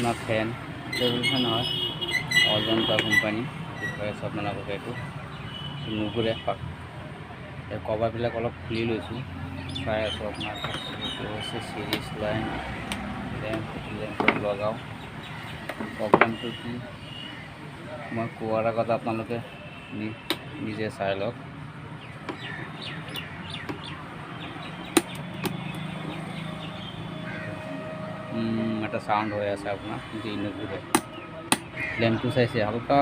আপোনাৰ ফেন table fan হয় অজন্তা কোম্পানী দেখুৱাই আছোঁ আপোনালোকক। এইটো নুঘূৰে পাক এই কভাৰবিলাক অলপ খুলি লৈছোঁ, চাই আছোঁ আপোনাৰ। এইটো হৈছে চিৰিজ লাইন লেম্পত লগাওঁ। প্ৰব্লেমটো কি মই কোৱাৰ আগত আপোনালোকে নিজে চাই লওক। এটা সাউন্ড হৈ আছে আপোনাৰ, কিন্তু নুঘূৰে। লেম্পটো চাইছে হালকা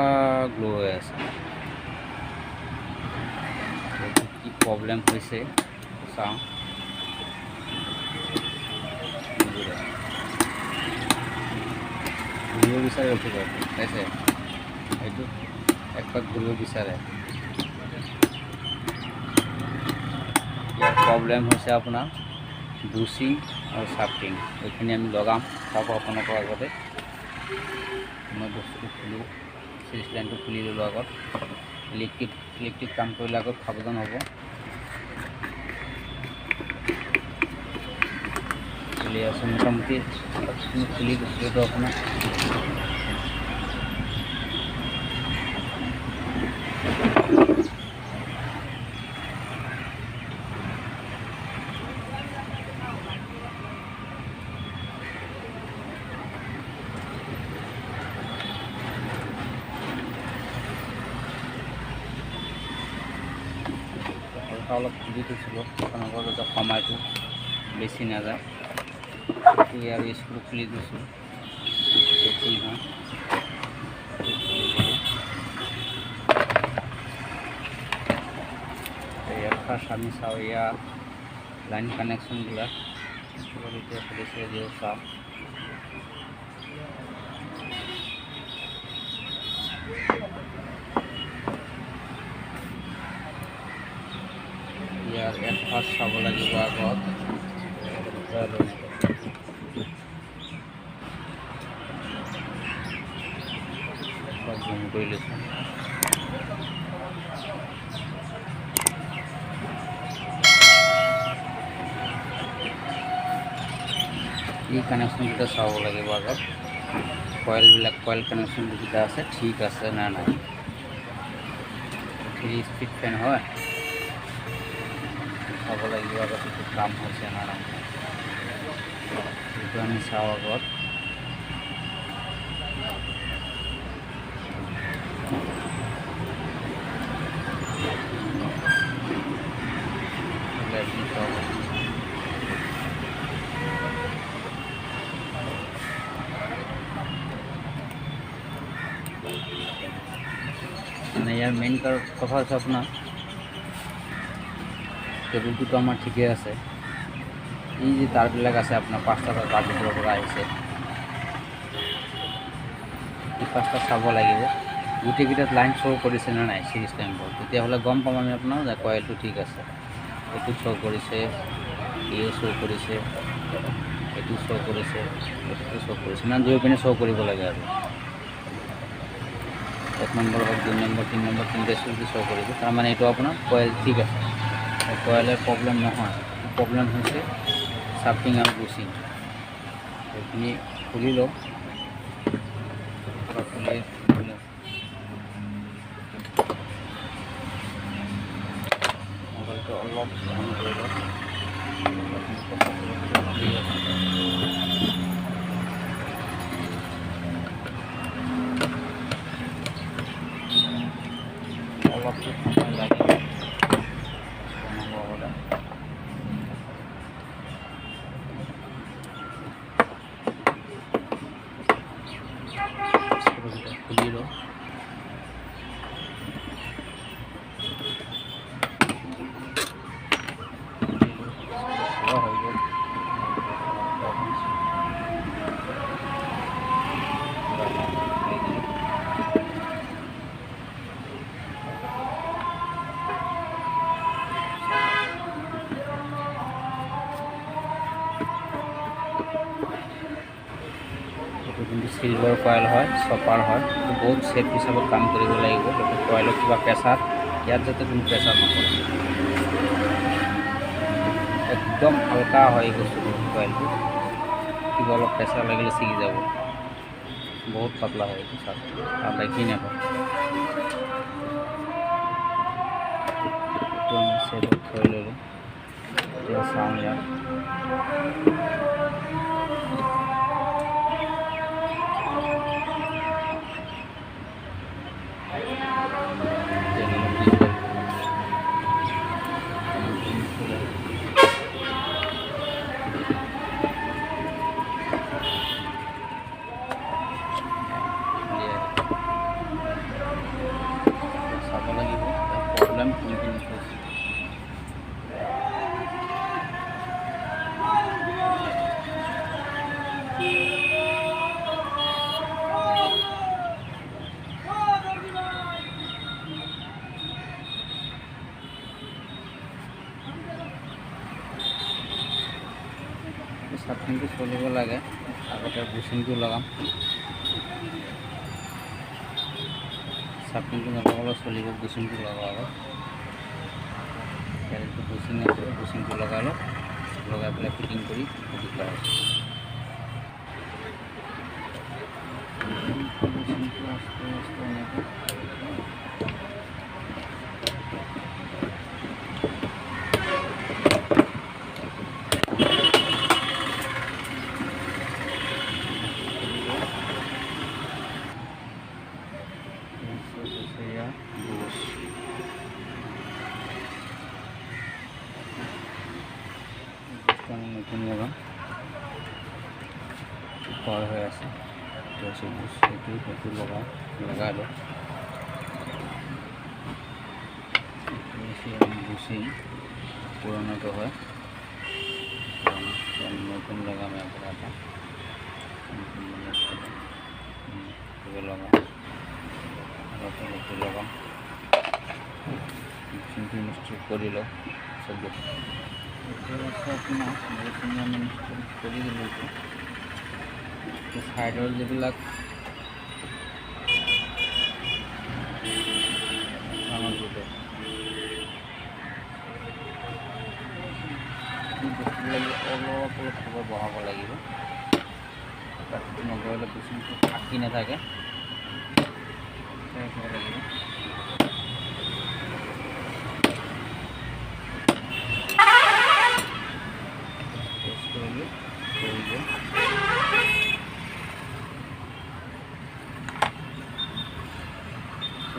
গ্লো হৈ আছে। কি প্ৰব্লেম হৈছে চাওঁ। ঘূৰিব বিচাৰে উঠি গ'ল, চাইছে এইটো একপাক ঘূৰিব বিচাৰে। ইয়াৰ প্ৰব্লেম হৈছে আপোনাৰ বুচিং আৰু চাফটিং। এইখিনি আমি লগাম, চাব আপোনালোকৰ আগতে। মই বস্তুটো খুলোঁ, চিৰিজ লাইনটো খুলি ল'লোঁ আগত। ইলেক্ট্ৰিক কাম কৰিলে আগত সাৱধান হ'ব। খুলি আছে মোটামুটি খুলি দিছিলোঁ আপোনাৰ। অলপ খুলি থৈছিলোঁ আপোনালোকৰ যাতে সময়টো বেছি নাযায়। এইটো আৰু স্ক্ৰু খুলি দিছোঁ, বেছি নহয়। ইয়াৰ ফাৰ্ষ্ট আমি চাওঁ ইয়াৰ লাইন কানেকশ্যনবিলাক এতিয়া খুলিছে যে চাওঁ। ইয়াৰ ফাৰ্ষ্ট চাব লাগিব আগত। জুম কৰি লৈছোঁ। এই কানেকশ্যনকেইটা চাব লাগিব আগত। কয়েল কানেকশ্যন যিকেইটা আছে ঠিক আছে না নাই। 3 স্পীড ফেন হয়, চাব লাগিব আগত এইটো কাম হৈছে না নাই। এইটো আমি চাওঁ আগত। মানে ইয়াৰ মেইন কথা হৈছে আপোনাৰ টেবুলটোতো আমাৰ ঠিকেই আছে। এই যে তারবিলাক আছে আপোনাৰ 5টা তার ভিতৰৰ পৰা আহিছে, এই 5টা চাব লাগিব গোটেইকেইটাত লাইন শ্ব' কৰিছে নে নাই চিৰিজ লেম্পৰ। তেতিয়াহ'লে গম পাম আমি আপোনাৰ যে কয়েলটো ঠিক আছে। এইটো শ্ব' কৰিছে, এই শ্ব' কৰিছে, এইটো শ্ব' কৰিছে, এইটো শ্ব' কৰিছে, মানে দুই পিনে শ্ব' কৰিব লাগে আৰু। 1 নম্বৰ হওক, 2 নম্বৰ, 3 নম্বৰ, 3টা চুইচ শ্ব' কৰিব। তাৰমানে এইটো আপোনাৰ কয়েল ঠিক আছে, কয়েলৰ প্ৰব্লেম নহয়। প্ৰব্লেম হৈছে চাফটিং আৰু বুচিং। এইখিনি খুলি লওঁ। মোবাইলটো অলপ অন কৰি লওক। অলপ সময় লাগিব বনাব। খুলি লওঁ। কিন্তু সিলভাৰ কয়েল হয়, চপাৰ হয়, বহুত সেফ হিচাপত কাম কৰিব লাগিব। কয়েলত কিবা প্ৰেছাৰ, ইয়াত যাতে কোনো প্ৰেছাৰ নপৰে। একদম হালকা হয় বস্তুটো, কয়েলটো কিবা অলপ প্ৰেছাৰ লাগিলে ছিগি যাব। बहुत पतला है सर आप देखी ना तो से थोड़ी ले लो तो साउंड यार प्रॉब्लम सातखिनটো চলিব লাগে আগতে বুচিংটো লগাম সাতখিনটো নলগালে চলিব বুচিংটো লগাব আগত বুচিং আছে বুচিংটো লগালো লগাই পেলাই ফিটিং কৰি দিলা বুচিংটো আস্তে আস্তে এনেকৈ নতুন লগাম পাৰ হৈ আছে সেইটো লগাই লওঁ বুচিং পুৰণাটো হয় নতুন লগাম এটা লগাম লগাম বুচিংটো ইনষ্টল কৰি লওঁ চব আপোনাৰ কৰি দিলোঁ ছাইডৰ যিবিলাক অলপ খবৰ বঢ়াব লাগিব তাত নগৰিলে বুচিংটো আঁকি নাথাকে ৰাখিব লাগিব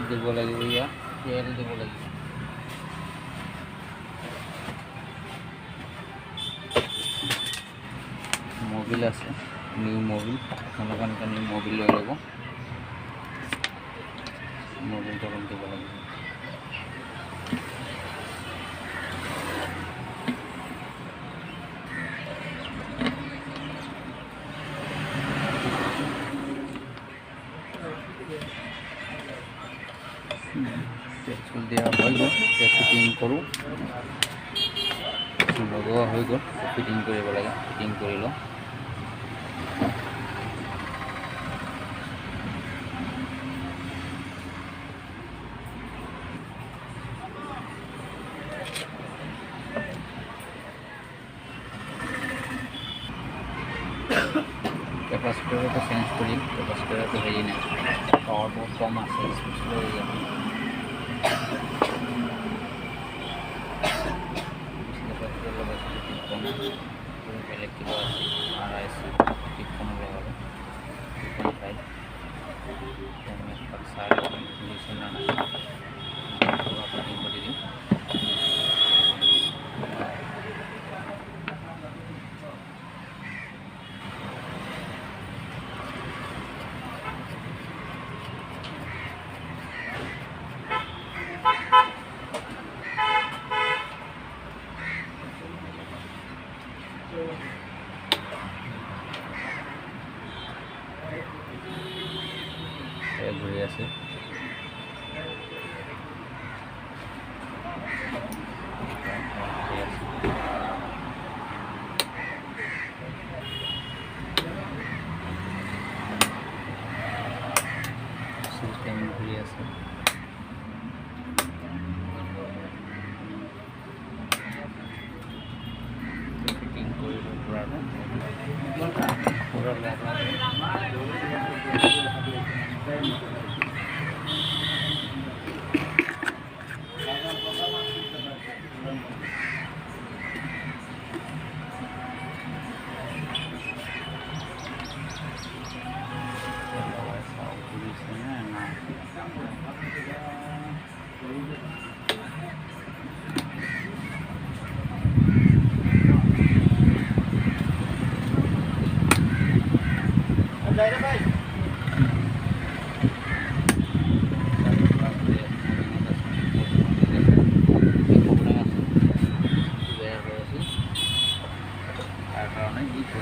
দিব লাগিব ইয়াত তেল দিব লাগিব মোবিল আছে নিউ মোবিল আপোনালোকে নিউ মোবিল লৈ ল'ব মোবিলটো অলপ দিব লাগিব তেল দিয়া হৈ গ'ল ফিটিং কৰোঁ লগোৱা হৈ গ'ল ফিটিং কৰিব লাগে ফিটিং কৰি লওঁ কেপাচিটৰটো চেঞ্জ কৰিম কেপাচিটৰটো হেৰি নাই পাৱাৰ বহুত কম আছে বেলেগ কিবা আছে RIC টিপখন লগালো 2.5 চাই দিছোঁ না কৰি দিম ঘূৰি আছে সিস্টেম ঘূৰি আছে ফিটিং কৰিব পৰা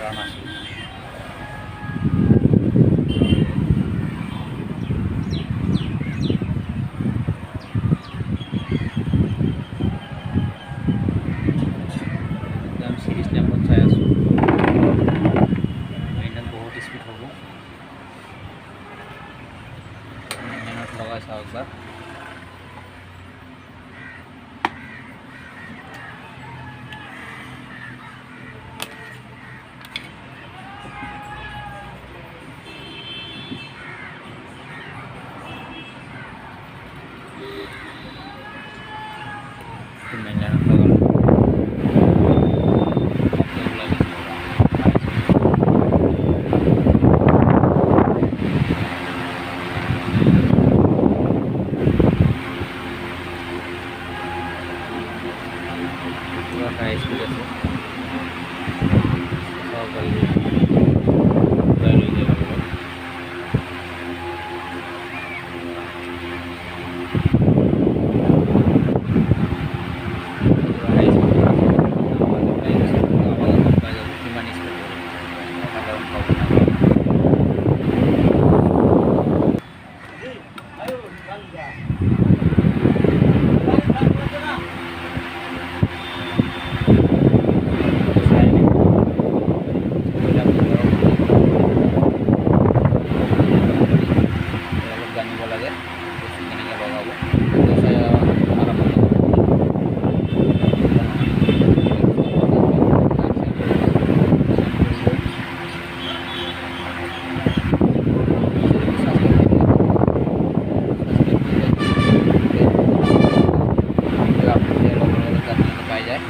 পৰা নাছিল। একদম সিরিজ ল্যাম্পত চাই আছোঁ, মেইনত বহুত স্পীড হ'ব। মেইনত লগাই চাওঁ একবাৰ। মেইন লাইনত লগালোঁ। পুৰা হাই স্পীড আছে, চাব পাৰিব ঘূৰাই লৈ যায় লগত। হাই স্পীড পাই যাব কিমান স্পীড সাধাৰণ পাব না। জানিব লাগে কেনেকৈ লগাব, আৰামত পাই যায়।